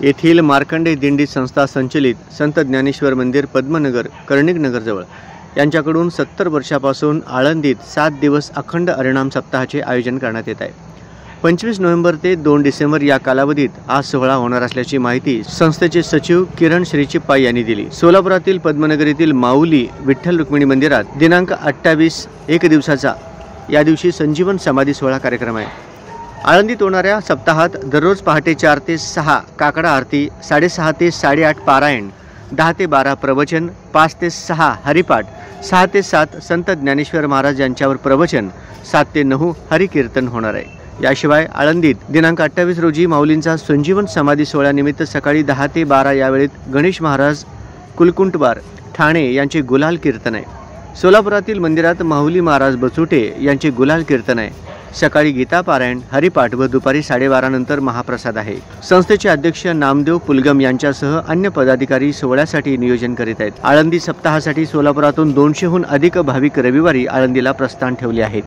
येथील मार्कंडेय दिंडी संस्था संचलित संत ज्ञानेश्वर मंदिर पद्मनगर कर्णिकनगरजवळ यांच्याकडून 70 वर्षापासून आळंदीत 7 दिवस अखंड हरिनाम सप्ताहाचे आयोजन करण्यात येत आहे। 25 नोव्हेंबर ते 2 डिसेंबर या कालावधीत हा सोहळा होणार असल्याची माहिती संस्थेचे सचिव किरण श्रीचिप्पा यांनी दिली। सोलापुरातील पद्मनगर येथील माऊली विठ्ठल रुक्मिणी मंदिरात दिनांक 28 एक दिवसाचा या दिवशी संजीवन समाधी सोहळा कार्यक्रम आहे। आळंदीत होणाऱ्या सप्ताहात दररोज पहाटे 4 ते 6 काकडा आरती, 6:30 ते 8:30 पारायण, 10 ते 12 प्रवचन, 5 ते 6 हरिपाठ, 6 ते 7 संत ज्ञानेश्वर महाराज यांच्यावर प्रवचन, 7 ते 9 हरिकीर्तन होणार आहे। याशिवाय आळंदीत दिनांक 28 रोजी माऊलींचा संजीवन समाधी सोहळ्यानिमित्त सकाळी 10 ते 12 या वेळेत गणेश महाराज कुलकुंटवार ठाणे यांचे गुलाल कीर्तन आहे। सोलापुरातील मंदिरात माऊली महाराज बचुटे यांचे गुलाल कीर्तन आहे। सकाळी गीता पारायण, हरिपाठ व दुपारी 12:30 नंतर महाप्रसाद आहे। संस्थेचे अध्यक्ष नामदेव पुलगम यांच्यासह अन्य पदाधिकारी सोहळ्यासाठी नियोजन करीत आहेत। आळंदी सप्ताहासाठी सोलापुरातून 200हून अधिक भाविक रविवारी आळंदीला प्रस्थान ठेवले आहेत।